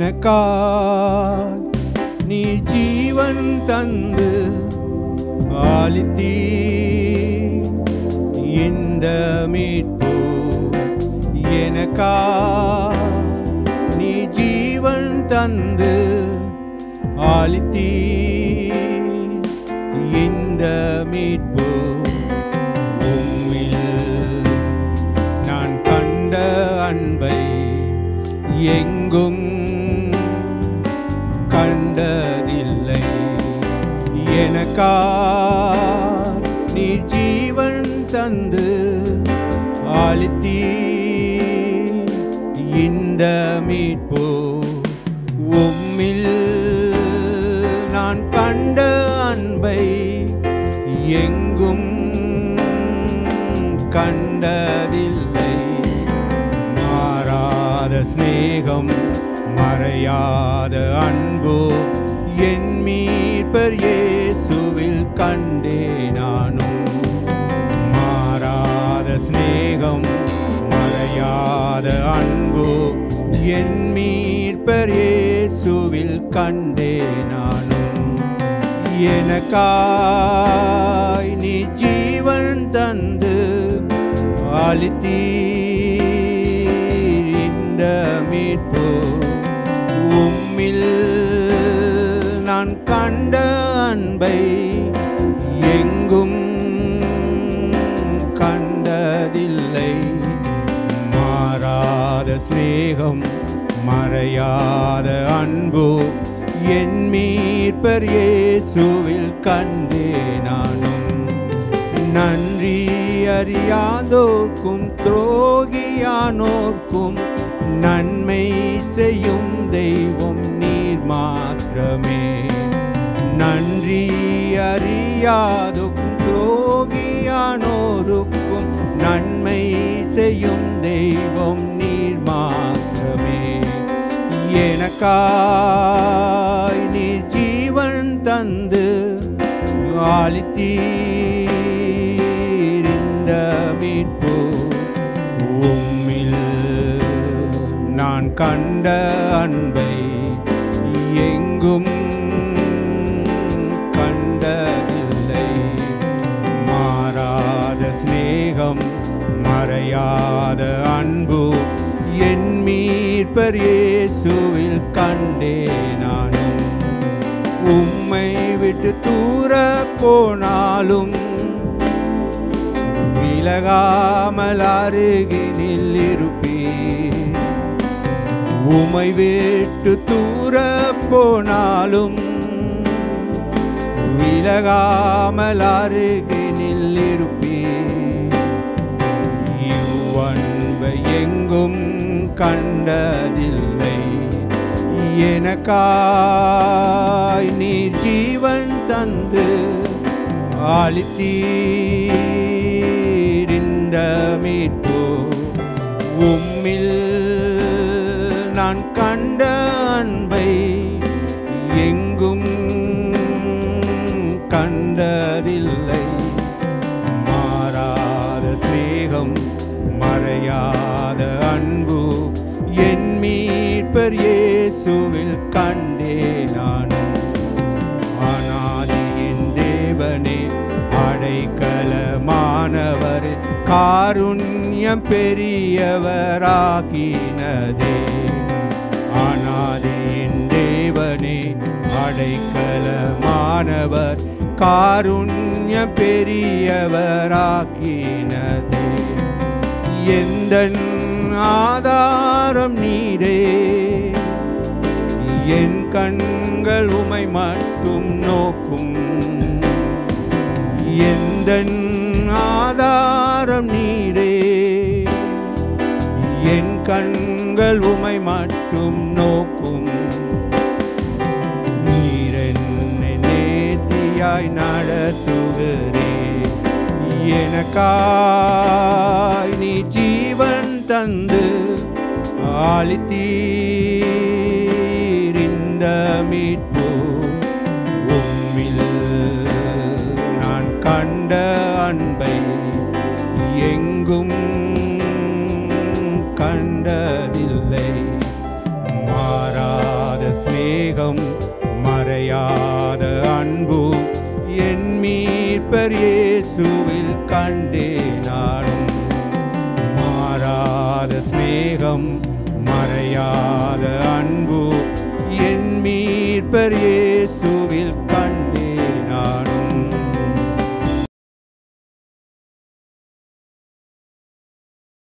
எனக்காய் நீர் ஜீவன் தந்து அளித்தீர் இந்த மீட்பு எனக்காய் நீ ஜீவன் தந்து அளித்தீர் இந்த மீட்பு உம்மில் நான் கண்ட அன்பை எங்கும் கண்டதில்லை எனக்காய் நீ ஜீவன் தந்து அளித்தீர் இந்த மீட்பு உம்மில் நான் கண்ட அன்பை எங்கும் கண்டதில்லை மாறாத சிநேகம் மறையாத அன்பு என் மீட்பர் இயேசுவில் கண்டே நானும் மாறாத சிநேகம் மறையாத அன்பு என் மீட்பர் இயேசுவில் கண்டே நானும் எனக்காய் நீ ஜீவன் தந்து அளித்தீர் இந்த மீட்பு உம்மில் நான் கண்ட அன்பை எங்கும் கண்டதில்லை மாறாத சிநேகம் மறையாத அன்பு என் மீட்பர் இயேசுவில் கண்டே நானும் நன்றி அறியாதோர்க்கும் துரோகியானோர்க்கும் நன்மை செய்யும் தெய்வம் நீர் மாத்திரமே நன்றி அறியாதோர்க்கும் துரோகியானோருக்கும் நன்மை செய்யும் தெய்வம் நீர் மாத்திரமே எனக்காய் நீர் ஜீவன் தந்து அளித்தீர் இந்த மீட்பு உம்மில் நான் கண்ட அன்பை எங்கும் கண்டதில்லை மாறாத சிநேகம் மறையாத அன்பு என் மீட்பர் இயேசுவில் கண்டே நானும் உம்மை விட்டு தூர போனாலும் விலகாமல் அருகினில் இருப்பீர் உம்மை விட்டு தூர போனாலும் விலகாமல் அருகினில் இருப்பீர் இவ்வன்பை எங்கும் கண்டதில்லை எனக்காய் நீர் ஜீவன் தந்து அளித்தீர் இந்த மீட்பு உம்மில் நான் கண்ட அன்பை எங்கும் கண்டதில்லை மாறாத சிநேகம் மறையாத அன்பு என் மீட்பர் இயேசுவில் கண்டே நானும் அநாதியின் தேவனே அடைக்கலமானவர் காருண்யம் பெரியவராக்கினதே அநாதியின் தேவனே அடைக்கலமானவர் காருண்யம் பெரியவராக்கினதே எந்தன் ஆதாரம் நீரே என் கண்கள் உமை மட்டும் நோக்கும் எந்தன் ஆதாரம் நீரே என் கண்கள் உமை மட்டும் நோக்கும் நீர் என்னை நேர்த்தியாய் நடத்துகிறே எனக்காய் நீ ஜீவன் தந்து அளித்தீர் இந்த மீட்பு உம்மில் நான் கண்ட அன்பை எங்கும் கண்டதில்லை மாறா மாறாத அன்பு என் மீட்பர் இயேசுவில் கண்டே நானும். மாறாத ஸ்நேகம் மறையாத அன்பு என் மீட்பர்